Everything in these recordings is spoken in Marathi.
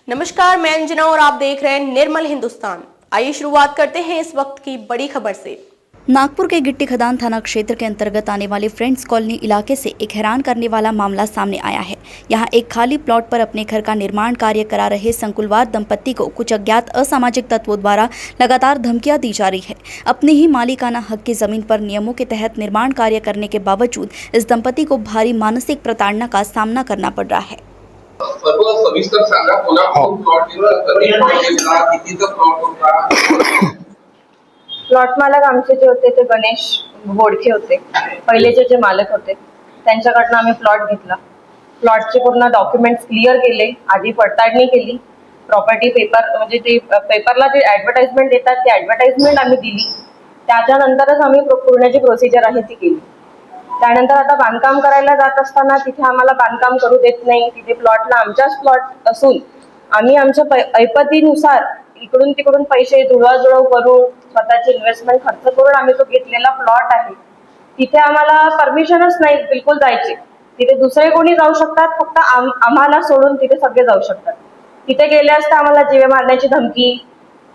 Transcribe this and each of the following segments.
नमस्कार, मैं अंजना और आप देख रहे हैं निर्मल हिंदुस्तान। आइए शुरुआत करते हैं इस वक्त की बड़ी खबर से। नागपुर के गिट्टी खदान थाना क्षेत्र के अंतर्गत आने वाले फ्रेंड्स कॉलोनी इलाके से एक हैरान करने वाला मामला सामने आया है। यहां एक खाली प्लॉट पर अपने घर का निर्माण कार्य करा रहे संकुलवार दंपत्ति को कुछ अज्ञात असामाजिक तत्वों द्वारा लगातार धमकियां दी जा रही है। अपने ही मालिकाना हक की जमीन पर नियमों के तहत निर्माण कार्य करने के बावजूद इस दंपत्ति को भारी मानसिक प्रताड़ना का सामना करना पड़ रहा है। सर्व सविस्तर सांगा, कोणाकडून प्लॉट घेतला, कधी प्लॉट घेतला, कितीचा प्लॉट होता? प्लॉट मालक आमचे जे होते ते गणेश बोडके होते, पहिलेचे जे मालक होते त्यांच्याकडनं आम्ही प्लॉट घेतला. प्लॉटचे पूर्ण डॉक्युमेंट्स क्लिअर केले, आधी पडताळणी केली, प्रॉपर्टी पेपर म्हणजे ते पेपरला जे ॲडव्हर्टाइजमेंट देतात ती ॲडव्हर्टाइजमेंट आम्ही दिली. त्याच्यानंतरच आम्ही पूर्ण जी प्रोसिजर आहे ती केली. त्यानंतर आता बांधकाम करायला जात असताना तिथे आम्हाला बांधकाम करू देत नाही. तिथे प्लॉटला आमचाच प्लॉट असून आम्ही आमच्या ऐपतीनुसार इकडून तिकडून पैसे जुळवाजुळव करून स्वतःचे इन्व्हेस्टमेंट खर्च करून आम्ही तो घेतलेला प्लॉट आहे. तिथे आम्हाला परमिशनच नाही बिलकुल जायची. तिथे दुसरे कोणी जाऊ शकतात, फक्त आम्हाला सोडून तिथे सगळे जाऊ शकतात. तिथे गेले असता आम्हाला जीवे मारण्याची धमकी,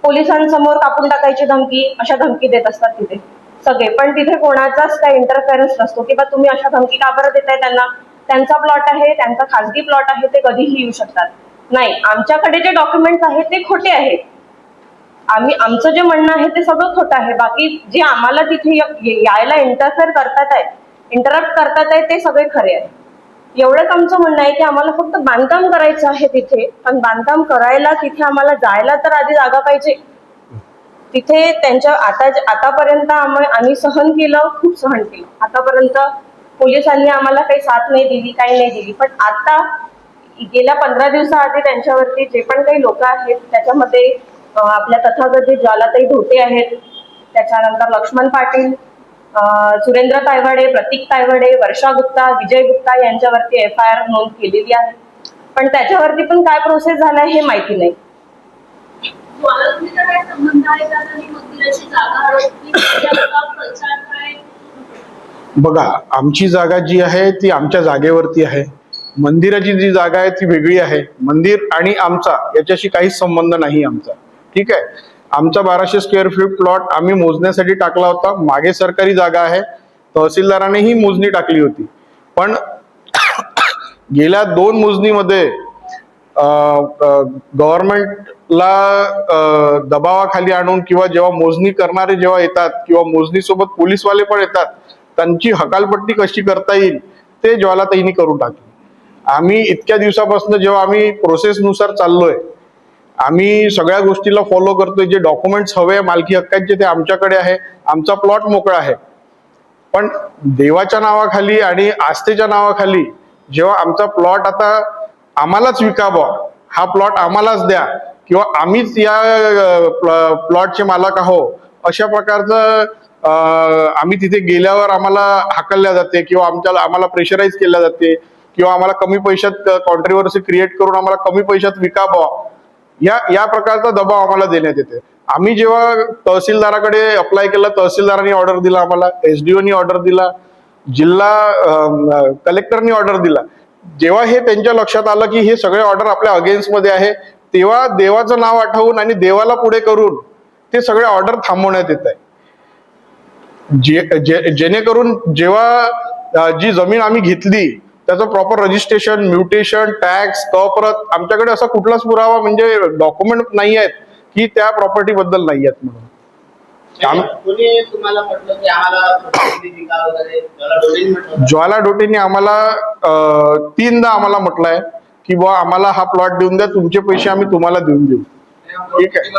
पोलिसांसमोर कापून टाकायची धमकी, अशा धमकी देत असतात तिथे सगळे. पण तिथे कोणाचाच काही इंटरफेरन्स नसतो की बा तुम्ही अशा धमकी का बरं देताय त्यांना. त्यांचा प्लॉट आहे, त्यांचा खासगी प्लॉट आहे, ते कधीही येऊ शकतात. नाही, आमच्याकडे जे डॉक्युमेंट्स आहेत ते खोटे आहेत. आमचं जे म्हणणं आहे ते सगळं खोटं आहे. बाकी जे आम्हाला तिथे यायला इंटरप्ट करतात आहे ते सगळे खरे आहे. एवढंच आमचं म्हणणं आहे की आम्हाला फक्त बांधकाम करायचं आहे तिथे. पण बांधकाम करायला तिथे आम्हाला जायला तर आधी जागा पाहिजे. तिथे त्यांच्या आतापर्यंत आम्ही सहन केलं, खूप सहन केलं. आतापर्यंत पोलिसांनी आम्हाला काही साथ नाही दिली, काही नाही दिली. पण आता गेल्या 15 दिवसाआधी त्यांच्यावरती जे पण काही लोक आहेत त्याच्यामध्ये आपल्या तथागत ज्वालाताई धोटे आहेत, त्याच्यानंतर लक्ष्मण पाटील, सुरेंद्र तायवाडे, प्रतीक तायवाडे, वर्षा गुप्ता, विजय गुप्ता यांच्यावरती FIR नोंद केलेली आहे. पण त्याच्यावरती पण काय प्रोसेस झालाय हे माहिती नाही. बघा, आमची जागा जी आहे ती आमच्या जागेवरती आहे. मंदिराची जी जागा आहे ती वेगळी आहे. मंदिर आणि आमचा याच्याशी काहीच संबंध नाही आमचा. ठीक आहे, आमचा 1200 स्क्वेअर फीट प्लॉट आम्ही मोजण्यासाठी टाकला होता. मागे सरकारी जागा आहे, तहसीलदाराने ही मोजणी टाकली होती. पण गेल्या 2 मोजणीमध्ये गव्हर्नमेंटला दबावाखाली आणून किंवा जेव्हा मोजणी करणारे जेव्हा येतात किंवा मोजणीसोबत पोलीसवाले पण येतात, त्यांची हकालपट्टी कशी करता येईल ते ज्वालाताईंनी करून टाकली. आम्ही इतक्या दिवसापासून जेव्हा आम्ही प्रोसेसनुसार चाललोय, आम्ही सगळ्या गोष्टीला फॉलो करतोय. जे डॉक्युमेंट्स हवे मालकी हक्काचे ते आमच्याकडे आहे. आमचा प्लॉट मोकळा आहे. पण देवाच्या नावाखाली आणि आस्थेच्या नावाखाली जेव्हा आमचा प्लॉट आता आम्हालाच विकावा, हा प्लॉट आम्हालाच द्या किंवा आम्हीच या प्लॉटचे मालक आहोत, अशा प्रकारचं आम्ही तिथे गेल्यावर आम्हाला हाकलल्या जाते किंवा आम्हाला प्रेशराईज केल्या जाते किंवा आम्हाला कमी पैशात कॉन्ट्रोवर्सी क्रिएट करून आम्हाला कमी पैशात विकावं, या प्रकारचा दबाव आम्हाला देण्यात येते. आम्ही जेव्हा तहसीलदाराकडे अप्लाय केलं, तहसीलदारांनी ऑर्डर दिला आम्हाला, SDOनी ऑर्डर दिला, जिल्हा कलेक्टरनी ऑर्डर दिला. जेव्हा हे त्यांच्या लक्षात आलं की हे सगळे ऑर्डर आपल्या अगेन्स्ट मध्ये आहे, तेव्हा देवाचं नाव आठवून आणि देवाला पुढे करून ते सगळे ऑर्डर थांबवण्यात येत आहे. जेणेकरून जेव्हा जी जमीन आम्ही घेतली त्याचं प्रॉपर रजिस्ट्रेशन, म्युटेशन, टॅक्स, करप्रत, आमच्याकडे असा कुठलाच पुरावा म्हणजे डॉक्युमेंट नाही आहेत की त्या प्रॉपर्टी बद्दल नाही आहेत म्हणून. ज्वाला डोटेंनी आम्हाला 3दा आम्हाला म्हटलंय की बुवा आम्हाला हा प्लॉट देऊन द्या, तुमचे पैसे आम्ही तुम्हाला देऊन देऊ. ठीक आहे,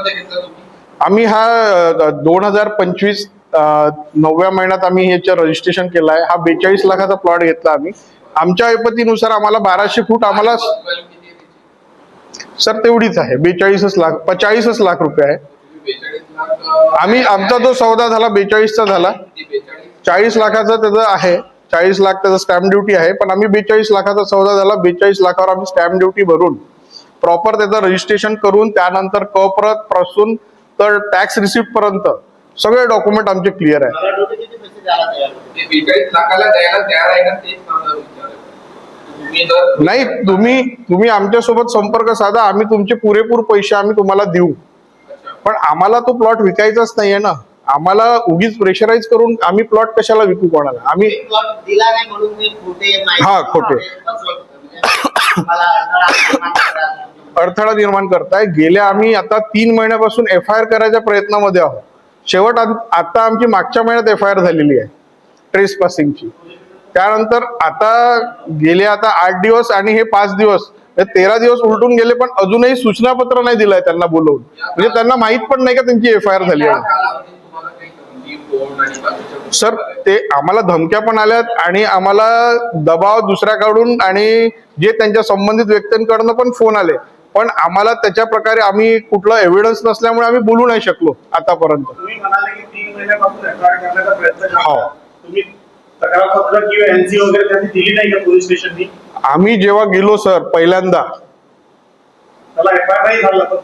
आम्ही हा 2025 9व्या महिन्यात आम्ही ह्याचं रजिस्ट्रेशन केलंय. हा 42 लाखाचा प्लॉट घेतला आम्ही. आमच्या ऐपतीनुसार आम्हाला 1200 फूट आम्हाला सर तेवढीच आहे, 45 लाख रुपये आहे. आमचा जो सौदा झाला 42चा झाला. 40 लाखाचा त्याचा आहे, 40 लाख त्याचा स्टॅम्प ड्युटी आहे. पण आम्ही 42 लाखाचा सौदा झाला. 42 लाखावर आम्ही स्टॅम्प ड्युटी भरून प्रॉपर त्याचं रजिस्ट्रेशन करून त्यानंतर कप्रत पासून तर टॅक्स रिसिप्ट पर्यंत सगळे डॉक्युमेंट आमचे क्लिअर आहे. 42 लाखाला द्यायला तयार आहे का तेच मला विचारायचं. तुम्ही जर नाही, तुम्ही आमच्यासोबत संपर्क साधा, आम्ही तुमचे पुरेपूर पैसे आम्ही तुम्हाला देऊ, पण आम्हाला तो प्लॉट विकायचाच नाहीये ना. आम्हाला उगीच प्रेशराईज करून आम्ही प्लॉट कशाला विकू कोणाला. आम्ही दिला नाही म्हणून मी खोटे हा, खोटे. अडथळा निर्माण करताय. गेल्या आम्ही आता 3 महिन्यापासून FIR करायच्या प्रयत्नामध्ये आहोत. शेवट आता आमची मागच्या महिन्यात FIR झालेली आहे ट्रेस पासिंगची. त्यानंतर आता गेले आता 8 दिवस आणि हे 5 दिवस, 13 दिवस उलटून गेले, पण अजूनही सूचनापत्र नाही दिलंय त्यांना बोलवून. म्हणजे त्यांना माहित पण नाही का त्यांची FIR झाली आहे. सर, ते आम्हाला धमक्या पण आल्यात आणि आम्हाला दबाव दुसऱ्याकडून आणि जे त्यांच्या संबंधित व्यक्तींकडनं पण फोन आले, पण आम्हाला त्याच्या प्रकारे आम्ही कुठला एव्हिडन्स नसल्यामुळे आम्ही बोलू नाही शकलो आतापर्यंत. तुम्ही म्हणाले की 3 महिन्यापासून FIR करण्याचा प्रयत्न करताय. हो. तुम्ही तक्रारपत्र किंवा NC वगैरे त्यांनी दिली नाही का पोलीस स्टेशननी? आम्ही जेव्हा गेलो सर पहिल्यांदा, त्याला FIR नाही झाला, पण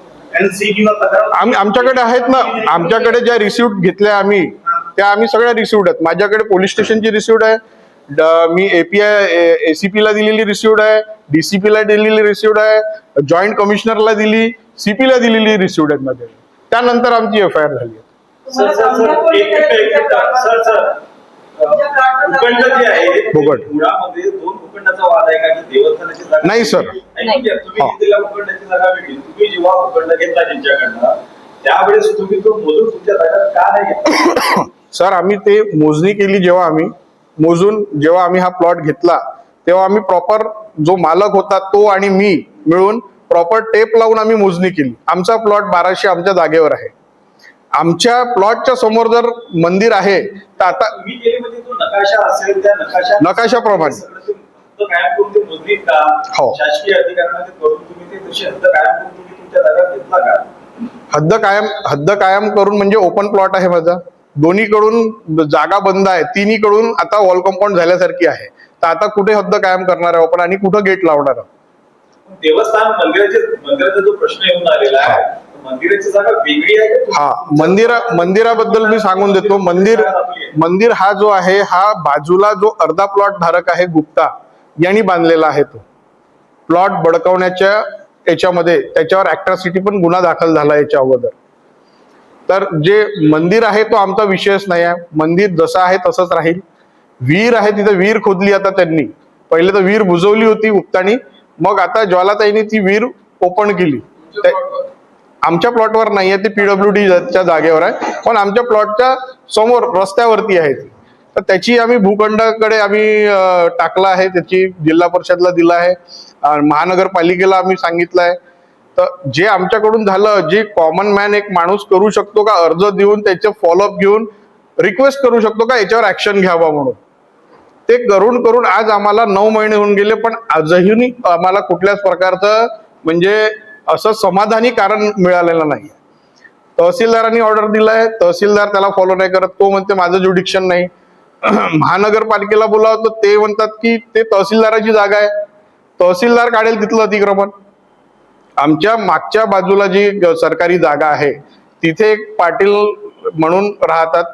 NC किंवा तक्रार आमच्याकडे आहेत ना. आमच्याकडे ज्या रिसिव्ह घेतल्या आम्ही, त्या आम्ही सगळ्या रिसिव्ह आहेत. माझ्याकडे पोलीस स्टेशनची रिसिव्ह आहे, मी ACP ला दिलेली रिसिव्ह आहे, DCP ला दिलेली रिसिव्ह आहे, जॉईंट कमिशनरला दिली, CP ला दिलेली रिसिव्ह आहेत माझ्याकडे. त्यानंतर आमची FIR झाली. भूखंड जे आहे, भूखंड. मुळामध्ये 2 भूखंडाचा वाद आहे का, की देवस्थानाची जागा? नाही सर. तुम्ही घेतलेल्या भूखंडाची जागा वेगळी. तुम्ही जेव्हा भूखंड घेतला त्यांच्याकडनं, त्यावेळेस तुम्ही तो मोजून तुमच्या जागा का नाही घेतला? सर, आम्ही ते मोजणी केली. जेव्हा आम्ही हा प्लॉट घेतला, तेव्हा आम्ही प्रॉपर जो मालक होता तो आणि मी मिळून प्रॉपर टेप लावून आम्ही मोजणी केली. आमचा प्लॉट 1200 आमच्या जागेवर आहे. आमच्या प्लॉटच्या समोर जर मंदिर आहे तर आता तुम्ही केली म्हणजे तो नकाशा असेल, त्या नकाशाप्रमाणे कायम करून ते मोजणी का? हो. शासकीय अधिकाऱ्यांना करून तुम्ही ते तशी हद्द कायम करून तुम्ही तुमच्या जागा घेतला का? हद्द कायम करून म्हणजे ओपन प्लॉट आहे माझा. दोन्हीकडून जागा बंद आहे, तिन्हीकडून आता वॉल कंपाऊंड झाल्यासारखी आहे. तर आता कुठे हद्द कायम करणार आहे आपण आणि कुठं गेट लावणार आहोत? देवस्थान मंदिराचा जो प्रश्न येऊन आलेला आहे, मंदिराची जागा वेगळी आहे. हा, मंदिराबद्दल मी सांगून देतो. मंदिर हा जो आहे, हा बाजूला जो अर्धा प्लॉट धारक आहे गुप्ता यांनी बांधलेला आहे. तो प्लॉट बळकावण्याच्या याच्यामध्ये त्याच्यावर अॅट्रॉसिटी पण गुन्हा दाखल झाला याच्या अगोदर. तर जे मंदिर आहे तो आमचा विषयच नाही आहे. मंदिर जसं आहे तसंच राहील. विहीर आहे, तिथे विहीर खोदली आता त्यांनी. पहिले तर विहीर बुजवली होती गुप्तानी, मग आता ज्वालाताईंनी ती विहीर ओपन केली. आमच्या प्लॉटवर नाहीये, ती PWDच्या जागेवर आहे, पण आमच्या प्लॉटच्या समोर रस्त्यावरती आहे ती. तर त्याची आम्ही भूखंडाकडे आम्ही टाकला आहे, त्याची जिल्हा परिषदला दिला आहे, महानगरपालिकेला आम्ही सांगितलं आहे. तर जे आमच्याकडून झालं, जे कॉमन मॅन एक माणूस करू शकतो का, अर्ज देऊन त्याचे फॉलोअप घेऊन रिक्वेस्ट करू शकतो का याच्यावर ऍक्शन घ्यावा म्हणून, ते करून आज आम्हाला 9 महिने होऊन गेले, पण आजही आम्हाला कुठल्याच प्रकारचं म्हणजे असं समाधानी कारण मिळालेलं नाही. तहसीलदारांनी ऑर्डर दिलाय, तहसीलदार त्याला फॉलो नाही करत. तो म्हणते माझं ज्युडिक्शन नाही. महानगरपालिकेला बोलावं तर ते म्हणतात की ते तहसीलदाराची जागा आहे, तहसीलदार काढेल तिथलं अतिक्रमण. आमच्या मागच्या बाजूला जी सरकारी जागा आहे तिथे एक पाटील म्हणून राहतात,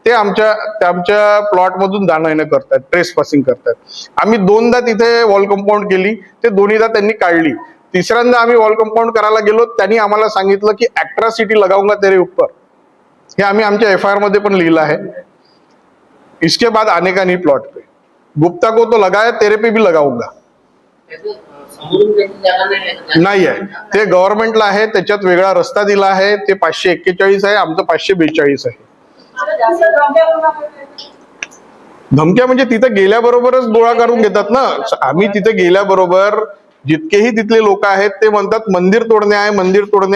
ते आमच्या प्लॉट मधून जाणं येणं करतात, ट्रेस पासिंग करतात. आम्ही 2दा तिथे वॉल कंपाऊंड केली, ते 2हीदा त्यांनी काढली. तिसऱ्यांदा आम्ही वॉल कंपाऊंड करायला गेलो, त्यांनी आम्हाला सांगितलं की अॅट्रॉसिटी लगाऊंगा तेरे ऊपर. हे आम्ही आमच्या FIR मध्ये पण लिहिलं आहे. इसके बाद आने का नहीं प्लॉट पे, गुप्ता को तो लगाया, तेरे पे भी लगाऊंगा. नाही आहे, ते गव्हर्नमेंटला आहे, त्याच्यात वेगळा रस्ता दिला आहे. ते 541 आहे, आमचं 542 आहे. धमक्या म्हणजे तिथे गेल्याबरोबरच गोळा करून घेतात ना. आम्ही तिथे गेल्याबरोबर जितकेही तिथले लोक आहेत ते म्हणतात मंदिर तोडणे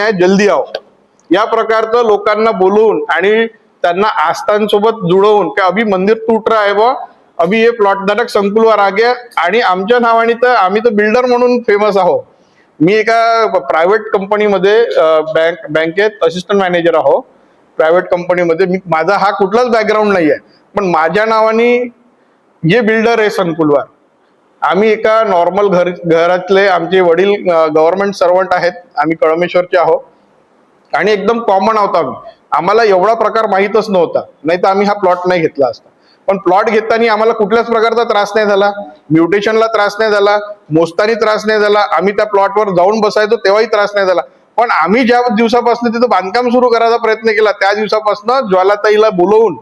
आहे, जल्दी आओ. या प्रकारचं लोकांना बोलवून आणि त्यांना आस्थांसोबत जुळवून की अभी मंदिर टूट रहा है बा, अभी ये प्लॉट धारक संकुलवर आ गया. आणि आमच्या नावाने तर आम्ही तर बिल्डर म्हणून फेमस आहोत. मी एका प्रायव्हेट कंपनीमध्ये बँकेत असिस्टंट मॅनेजर आहो. प्रायव्हेट कंपनीमध्ये माझा हा कुठलाच बॅकग्राऊंड नाही आहे, पण माझ्या नावाने हे बिल्डर आहे संकुलवर. आम्ही एका नॉर्मल घरातले, आमचे वडील गव्हर्नमेंट सर्वंट आहेत, आम्ही कळमेश्वरचे आहोत आणि एकदम कॉमन आहोत आम्ही. आम्हाला एवढा प्रकार माहीतच नव्हता, नाही तर आम्ही हा प्लॉट नाही घेतला असता. पण प्लॉट घेताना आम्हाला कुठल्याच प्रकारचा त्रास नाही झाला. म्युटेशनला त्रास नाही झाला, मोजतानी त्रास नाही झाला, आम्ही त्या प्लॉटवर जाऊन बसायचो तेव्हाही त्रास नाही झाला. पण आम्ही ज्या दिवसापासून तिथं बांधकाम सुरू करायचा प्रयत्न केला त्या दिवसापासून ज्वालाताईला बोलवून,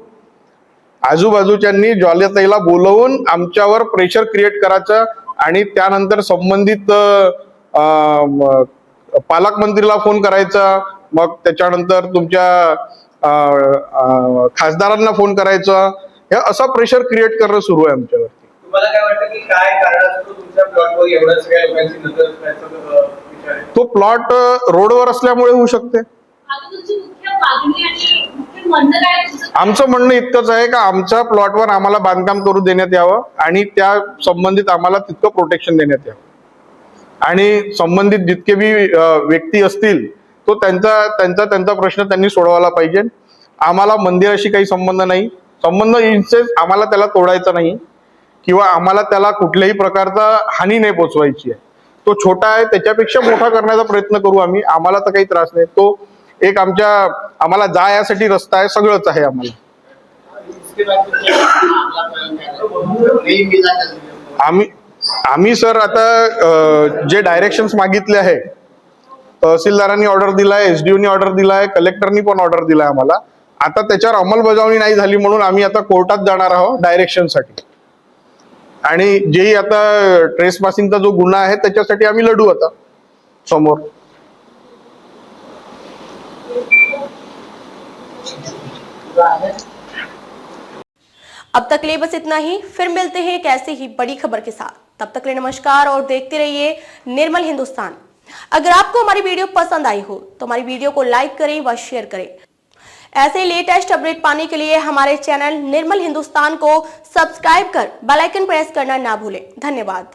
आजूबाजूच्यांनी ज्वालाताईला बोलवून आमच्यावर प्रेशर क्रिएट करायचं आणि त्यानंतर संबंधित पालकमंत्रीला फोन करायचा, मग त्याच्यानंतर तुमच्या खासदारांना फोन करायचा, हे असं प्रेशर क्रिएट करणं सुरू आहे आमच्यावरती. तुम्हाला काय वाटतं की काय कारणास्तव तुमच्या प्लॉटवर एवढ्या सगळ्या लोकांची नजर असण्याचा विचार आहे? तो प्लॉट रोडवर असल्यामुळे होऊ शकते. आमचं म्हणणं इतकंच आहे का आमच्या प्लॉटवर आम्हाला बांधकाम करू देण्यात यावं आणि त्या संबंधित आम्हाला तितकं प्रोटेक्शन देण्यात यावं आणि संबंधित जितके बी व्यक्ती असतील तो त्यांचा प्रश्न त्यांनी सोडवायला पाहिजे. आम्हाला मंदिराशी काही संबंध नाही, संबंध इन्सेस आम्हाला त्याला तोडायचा नाही किंवा आम्हाला त्याला कुठल्याही प्रकारचा हानी नाही पोचवायची आहे. तो छोटा आहे, त्याच्यापेक्षा मोठा करण्याचा प्रयत्न करू आम्ही, आम्हाला तर काही त्रास नाही. तो एक आम्हाला जायसाठी रस्ता आहे, सगळंच आहे आम्हाला. आम्ही सर आता जे डायरेक्शन्स मागितले आहे, तहसीलदारांनी ऑर्डर दिलाय, SDO ऑर्डर दिलाय, कलेक्टरनी पण ऑर्डर दिलाय आम्हाला. आता त्याच्यावर अंमलबजावणी नाही झाली म्हणून आम्ही आता कोर्टात जाणार आहोत डायरेक्शनसाठी आणि जेही आता ट्रेसपासिंगचा जो गुन्हा आहे त्याच्यासाठी आम्ही लढू आता समोर. अब तक के लिए बस इतना ही, फिर मिलते हैं एक ऐसी ही बड़ी खबर के साथ. तब तक के लिए नमस्कार और देखते रहिए निर्मल हिंदुस्तान. अगर आपको हमारी वीडियो पसंद आई हो तो हमारी वीडियो को लाइक करें व शेयर करें. ऐसे लेटेस्ट अपडेट पाने के लिए हमारे चैनल निर्मल हिंदुस्तान को सब्सक्राइब कर बेल आइकन प्रेस करना ना भूलें. धन्यवाद.